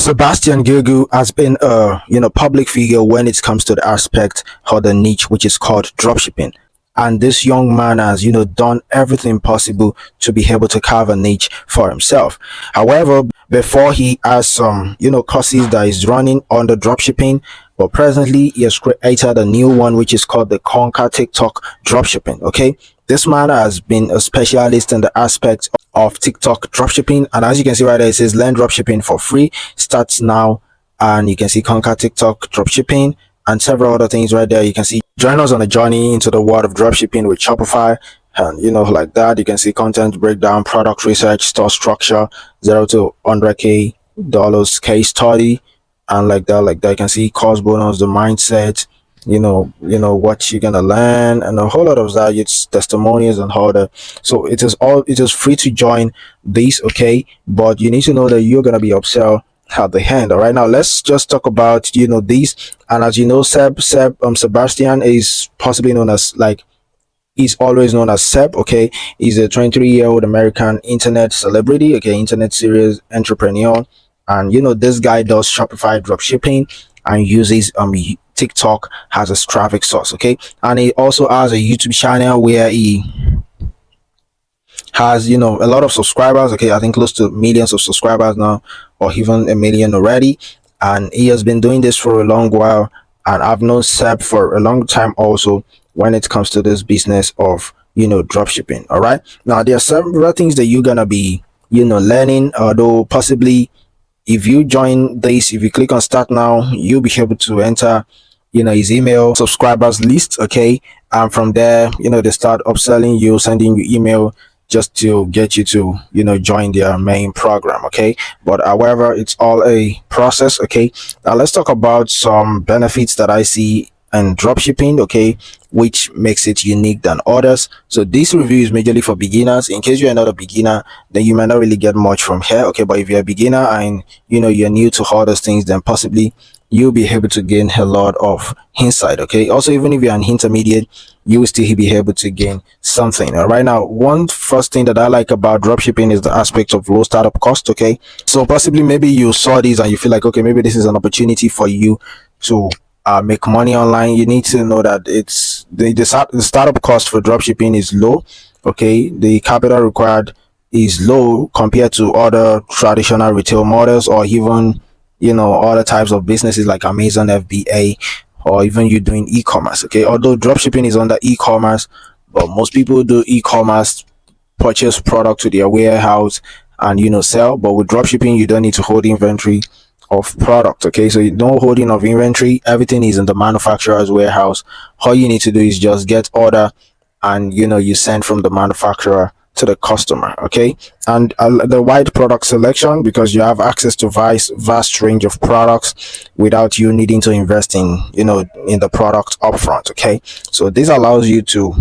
Sebastian Ghiorghiu has been a public figure when it comes to the aspect or the niche which is called dropshipping. And this young man has done everything possible to be able to carve a niche for himself. However, before he has some courses that is running on the dropshipping, but presently he has created a new one which is called the Conquer TikTok Dropshipping. Okay, this man has been a specialist in the aspect of TikTok dropshipping, and as you can see right there, it says learn dropshipping for free, starts now. And you can see Conquer TikTok dropshipping and several other things right there. You can see join us on a journey into the world of dropshipping with Shopify, and like that. You can see content breakdown, product research, store structure, 0 to 100k dollars case study, and like that. You can see course bonus, the mindset, what you're gonna learn, and a whole lot of that. It's testimonials and all that. So it is free to join these, okay, but you need to know that you're gonna be upsell at the end. All right, now let's just talk about these. And as you know, Sebastian is possibly known as, like, he's always known as Seb. Okay, he's a 23-year-old American internet celebrity, okay, internet serious entrepreneur. And this guy does Shopify dropshipping and uses TikTok as a traffic source. Okay, and he also has a YouTube channel where he has a lot of subscribers. Okay, I think close to millions of subscribers now, or even a million already. And he has been doing this for a long while, and I've known Seb for a long time also when it comes to this business of dropshipping. All right, now there are several things that you're gonna be learning, although possibly if you join this, if you click on start now, you'll be able to enter his email subscribers list. Okay, and from there they start upselling you, sending you email just to get you to join their main program. Okay, but however, it's all a process. Okay, now let's talk about some benefits that I see in dropshipping, okay, which makes it unique than others. So this review is majorly for beginners. In case you're not a beginner, then you might not really get much from here, okay, but if you're a beginner and you're new to all those things, then possibly you'll be able to gain a lot of insight. Okay, also, even if you're an intermediate, you will still be able to gain something. All right, now one first thing that I like about dropshipping is the aspect of low startup cost. Okay, so possibly maybe you saw this and you feel like, okay, maybe this is an opportunity for you to make money online. You need to know that it's the startup cost for dropshipping is low. Okay, the capital required is low compared to other traditional retail models, or even other types of businesses like Amazon FBA, or even you doing e-commerce. Okay, although dropshipping is under e-commerce, but most people do e-commerce, purchase product to their warehouse and sell. But with dropshipping, you don't need to hold inventory of product. Okay, so no holding of inventory, everything is in the manufacturer's warehouse. All you need to do is just get order, and you send from the manufacturer to the customer. Okay, and the wide product selection, because you have access to vast range of products without you needing to invest in in the product upfront. Okay, so this allows you to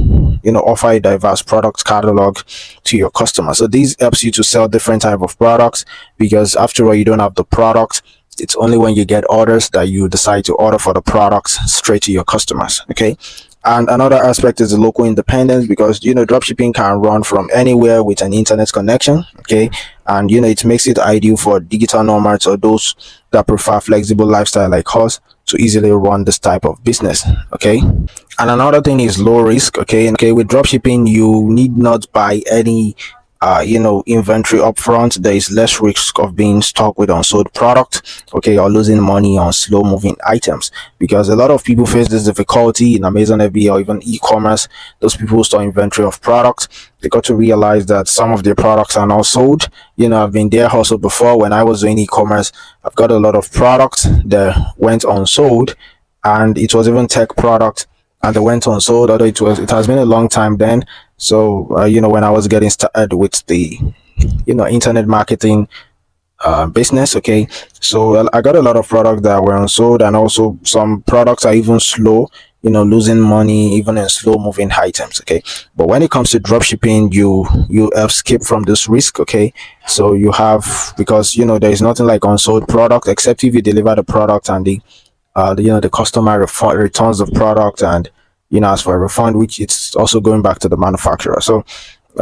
offer a diverse product catalog to your customer. So this helps you to sell different type of products, because after all, you don't have the product. It's only when you get orders that you decide to order for the products straight to your customers. Okay, and another aspect is the local independence, because dropshipping can run from anywhere with an internet connection. Okay, and it makes it ideal for digital nomads or those that prefer flexible lifestyle like us to easily run this type of business. Okay, and another thing is low risk. Okay, with dropshipping, you need not buy any inventory upfront. There is less risk of being stuck with unsold product, okay, or losing money on slow moving items, because a lot of people face this difficulty in Amazon FBA or even e-commerce. Those people who store inventory of products, they got to realize that some of their products are not sold. I've been there also before. When I was doing e-commerce, I've got a lot of products that went unsold, and it was even tech product, and they went unsold, although it has been a long time then. So when I was getting started with the internet marketing business, okay, so I got a lot of products that were unsold, and also some products are even slow, losing money even in slow moving items. Okay, but when it comes to dropshipping, you escape from this risk. Okay, so you have, because there is nothing like unsold product, except if you deliver the product and the customer returns the product and as for a refund, which it's also going back to the manufacturer. So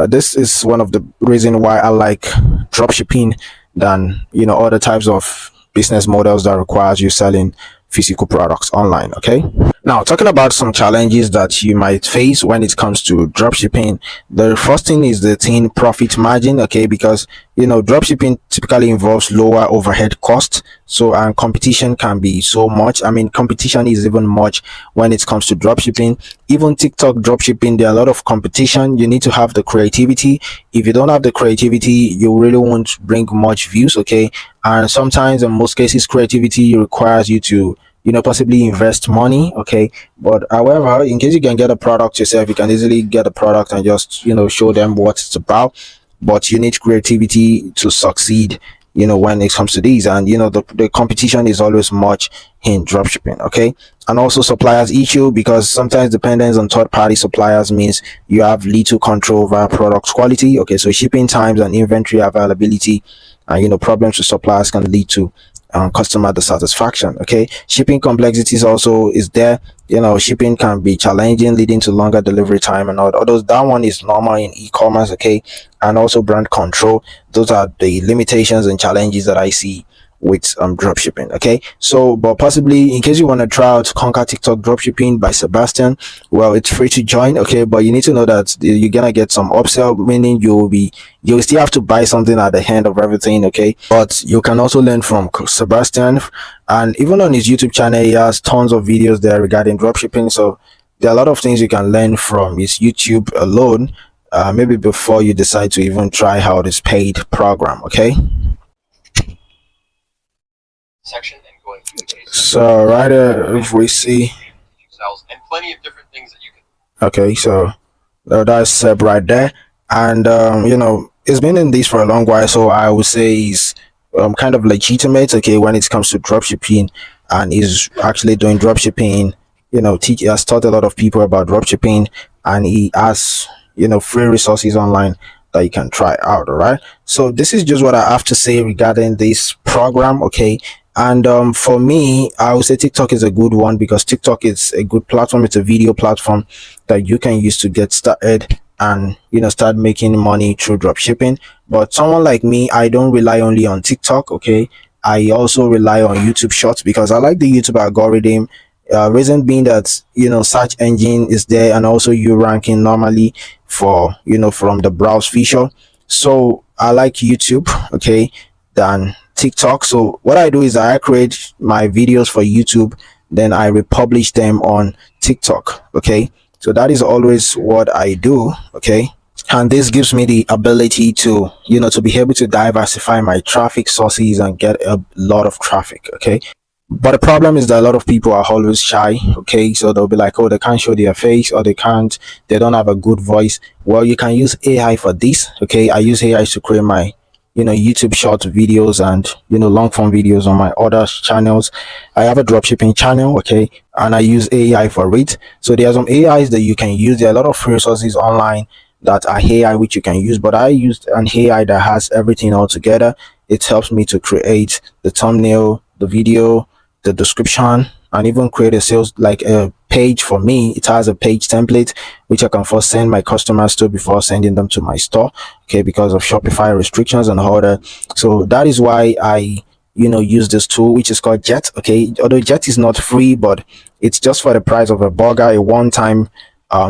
this is one of the reasons why I like dropshipping than other types of business models that requires you selling physical products online. Okay. Now, talking about some challenges that you might face when it comes to dropshipping, the first thing is the thin profit margin. Okay, because dropshipping typically involves lower overhead costs, so and competition can be so much. I mean, competition is even much when it comes to dropshipping. Even TikTok dropshipping, there are a lot of competition. You need to have the creativity. If you don't have the creativity, you really won't bring much views. Okay, and sometimes, in most cases, creativity requires you to possibly invest money. Okay, but however, in case you can get a product yourself, you can easily get a product and just show them what it's about. But you need creativity to succeed when it comes to these. And the competition is always much in dropshipping. Okay, and also suppliers issue, because sometimes dependence on third party suppliers means you have little control over product quality. Okay, so shipping times and inventory availability and problems with suppliers can lead to customer dissatisfaction. Okay, shipping complexities also is there. Shipping can be challenging, leading to longer delivery time and all. Although that one is normal in e-commerce. Okay, and also brand control. Those are the limitations and challenges that I see with drop shipping. Okay, so but possibly in case you want to try out Conquer TikTok Dropshipping by Sebastian, well, it's free to join. Okay, but you need to know that you're gonna get some upsell, meaning you'll still have to buy something at the end of everything. Okay, but you can also learn from Sebastian, and even on his YouTube channel he has tons of videos there regarding dropshipping. So there are a lot of things you can learn from his YouTube alone, maybe before you decide to even try out his paid program. Okay, section and going through the case. So right here, if we see cells and plenty of different things that you can. Okay, so that's Seb right there, and it's been in this for a long while, so I would say he's kind of legitimate. Okay, when it comes to dropshipping, and he's actually doing dropshipping. He has taught a lot of people about dropshipping, and he has free resources online that you can try out. All right, so this is just what I have to say regarding this program. Okay, and for me, I would say TikTok is a good one, because TikTok is a good platform. It's a video platform that you can use to get started and start making money through drop shipping. But someone like me, I don't rely only on TikTok. Okay, I also rely on YouTube Shorts, because I like the YouTube algorithm. Reason being that search engine is there, and also you ranking normally for from the browse feature. So I like YouTube, okay, than TikTok. So what I do is I create my videos for YouTube, then I republish them on TikTok. Okay, so that is always what I do. Okay, and this gives me the ability to to be able to diversify my traffic sources and get a lot of traffic. Okay, but the problem is that a lot of people are always shy. Okay, so they'll be like, oh, they can't show their face, or they don't have a good voice. Well, you can use AI for this. Okay, I use AI to create my YouTube short videos and long form videos on my other channels. I have a dropshipping channel. Okay, and I use AI for it. So there are some AIs that you can use. There are a lot of free resources online that are AI which you can use, but I used an AI that has everything all together. It helps me to create the thumbnail, the video, the description, and even create a sales, like a page. For me, it has a page template which I can first send my customers to before sending them to my store. Okay, because of Shopify restrictions and all that. So that is why I use this tool, which is called Jet. Okay, although Jet is not free, but it's just for the price of a burger, a one-time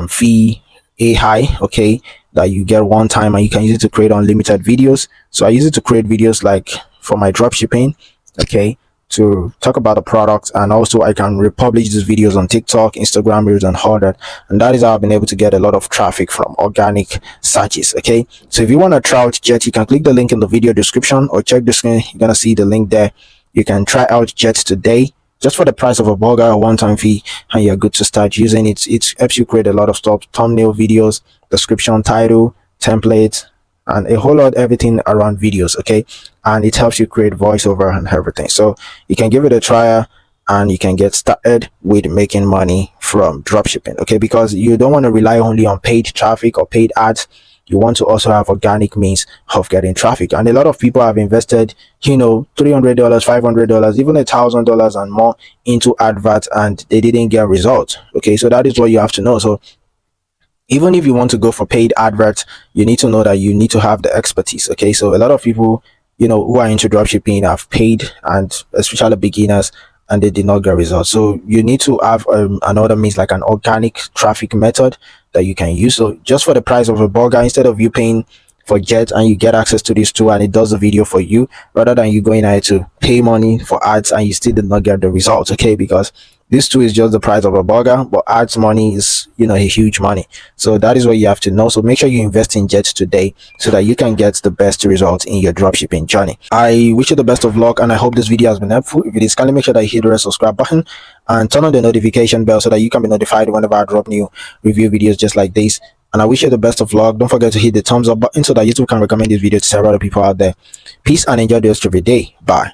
fee AI. Okay, that you get one time, and you can use it to create unlimited videos. So I use it to create videos like for my drop shipping. Okay, to talk about the product, and also I can republish these videos on TikTok, Instagram Reels, and all that. And that is how I've been able to get a lot of traffic from organic searches. Okay, so if you want to try out Jet, you can click the link in the video description or check the screen. You're gonna see the link there. You can try out Jet today just for the price of a burger, a one-time fee, and you're good to start using it. It helps you create a lot of stuff: thumbnail, videos, description, title, templates, and a whole lot everything around videos. Okay, and it helps you create voiceover and everything. So you can give it a try, and you can get started with making money from dropshipping. Okay, because you don't want to rely only on paid traffic or paid ads. You want to also have organic means of getting traffic. And a lot of people have invested $300, $500, even $1,000 and more into adverts, and they didn't get results. Okay, so that is what you have to know. So even if you want to go for paid adverts, you need to know that you need to have the expertise. Okay, so a lot of people who are into dropshipping have paid, and especially beginners, and they did not get results. So you need to have another means, like an organic traffic method that you can use. So just for the price of a burger, instead of you paying for Jet and you get access to this tool and it does the video for you, rather than you going ahead to pay money for ads and you still did not get the results. Okay, because this too is just the price of a burger, but ads money is, a huge money. So that is what you have to know. So make sure you invest in Jet today so that you can get the best results in your dropshipping journey. I wish you the best of luck, and I hope this video has been helpful. If it is, kindly make sure that you hit the red subscribe button and turn on the notification bell so that you can be notified whenever I drop new review videos just like this. And I wish you the best of luck. Don't forget to hit the thumbs up button so that YouTube can recommend this video to several other people out there. Peace and enjoy the rest of your day. Bye.